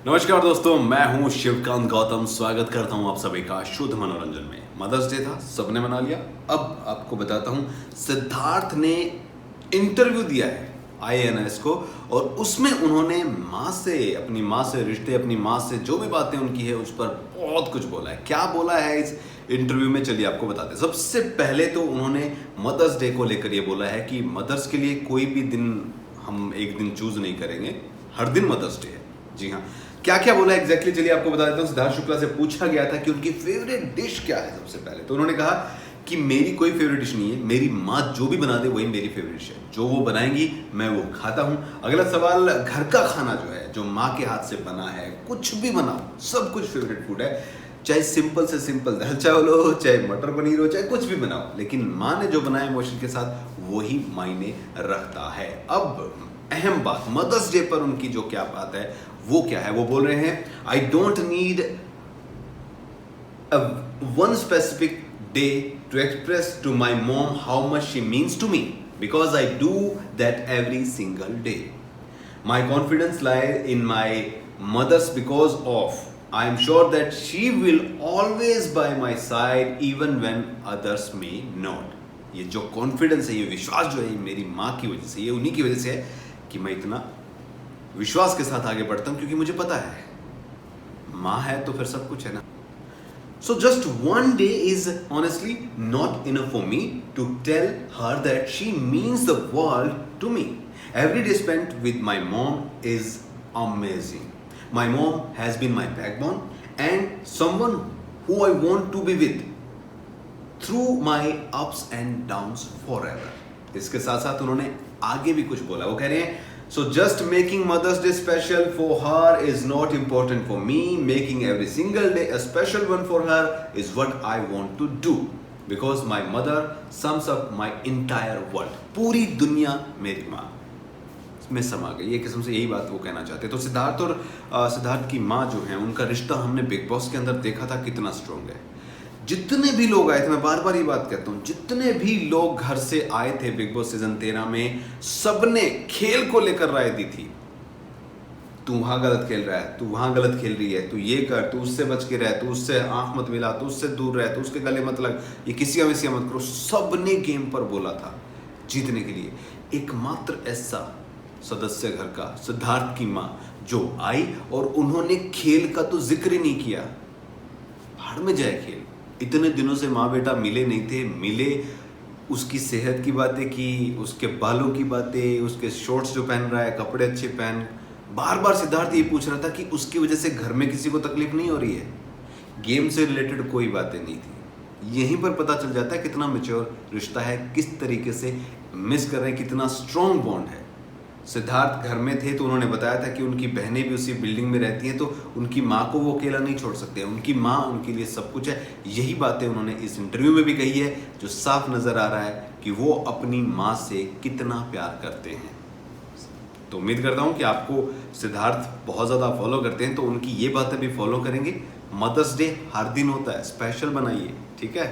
नमस्कार दोस्तों, मैं हूं शिवकांत गौतम। स्वागत करता हूं आप सभी का शुद्ध मनोरंजन में। मदर्स डे था, सबने मना लिया। अब आपको बताता हूं, सिद्धार्थ ने इंटरव्यू दिया है IANS को, और उसमें उन्होंने माँ से, अपनी माँ से रिश्ते, अपनी माँ से जो भी बातें उनकी है उस पर बहुत कुछ बोला है। क्या बोला है इस इंटरव्यू में, चलिए आपको बताते हैं। सबसे पहले तो उन्होंने मदर्स डे को लेकर ये बोला है कि मदर्स के लिए कोई भी दिन हम एक दिन चूज नहीं करेंगे, हर दिन मदर्स डे है। जी हाँ, क्या क्या बोला एग्जैक्टली चलिए आपको बता देता हूँ। सिद्धार्थ शुक्ला से पूछा गया था कि उनकी फेवरेट डिश क्या है। सबसे पहले तो उन्होंने कहा कि मेरी कोई फेवरेट डिश नहीं है, मेरी माँ जो भी बना दे वही मेरी फेवरेट डिश है, जो वो बनाएंगी मैं वो खाता हूँ। अगला सवाल, घर का खाना जो है, जो माँ के हाथ से बना है, कुछ भी बनाओ, सब कुछ फेवरेट फूड है। चाहे सिंपल से सिंपल दाल चावल हो, चाहे मटर पनीर हो, चाहे कुछ भी बनाओ, लेकिन माँ ने जो बनाया इमोशन के साथ वही मायने रखता है। अब अहम बात, मदर्स डे पर उनकी जो क्या बात है वो क्या है। वो बोल रहे हैं, I don't need one specific day to express to my mom how much she means to me, because I do that every single day. My confidence lie in my mothers because of I am sure that she will always by my side even when others may not. ये जो confidence है, ये विश्वास जो है, ये मेरी माँ की वजह से, ये उन्हीं की वजह से है कि मैं इतना विश्वास के साथ आगे बढ़ता हूँ, क्योंकि मुझे पता है माँ है तो फिर सब कुछ है ना। So just one day is honestly not enough for me to tell her that she means the world to me. Every day spent with my mom is amazing. My mom has been my backbone and someone who I want to be with through my ups and downs forever. इसके साथ साथ उन्होंने आगे भी कुछ बोला। वो कह रहे हैं, so just making Mother's Day special for her is not important for me. Making every single day a special one for her is what I want to do. Because my mother sums up my entire world. पूरी दुनिया मेरी माँ में समा गई। ये किस्म से यही बात वो कहना चाहते। तो सिद्धार्थ और सिद्धार्थ की माँ जो है, उनका रिश्ता हमने बिग बॉस के अंदर देखा था कितना स्ट्रॉन्ग है। जितने भी लोग आए थे, मैं बार बार ये बात कहता हूँ, जितने भी लोग घर से आए थे बिग बॉस सीजन 13 में, सबने खेल को लेकर राय दी थी। तू वहां गलत खेल रहा है, तू वहां गलत खेल रही है, तू ये कर, तू उससे बच के रह, तू उससे आंख मत मिला, तू उससे दूर रह, तू उसके गले मत लग, ये किसिया विसिया मत करो। सबने गेम पर बोला था जीतने के लिए। एकमात्र ऐसा सदस्य घर का, सिद्धार्थ की माँ, जो आई और उन्होंने खेल का तो जिक्र ही नहीं किया। भाड़ में जाए खेल। इतने दिनों से माँ बेटा मिले नहीं थे, मिले, उसकी सेहत की बातें की, उसके बालों की बातें, उसके शॉर्ट्स जो पहन रहा है, कपड़े अच्छे पहन। बार बार सिद्धार्थ ये पूछ रहा था कि उसकी वजह से घर में किसी को तकलीफ नहीं हो रही है। गेम से रिलेटेड कोई बातें नहीं थी। यहीं पर पता चल जाता है कितना मैच्योर रिश्ता है, किस तरीके से मिस कर रहे हैं, कितना स्ट्रॉन्ग बॉन्ड है। सिद्धार्थ घर में थे तो उन्होंने बताया था कि उनकी बहनें भी उसी बिल्डिंग में रहती हैं, तो उनकी माँ को वो अकेला नहीं छोड़ सकते। उनकी माँ उनके लिए सब कुछ है। यही बातें उन्होंने इस इंटरव्यू में भी कही है, जो साफ नज़र आ रहा है कि वो अपनी माँ से कितना प्यार करते हैं। तो उम्मीद करता हूँ कि आपको सिद्धार्थ बहुत ज़्यादा फॉलो करते हैं, तो उनकी ये बातें भी फॉलो करेंगे। मदर्स डे हर दिन होता है, स्पेशल बनाइए, ठीक है।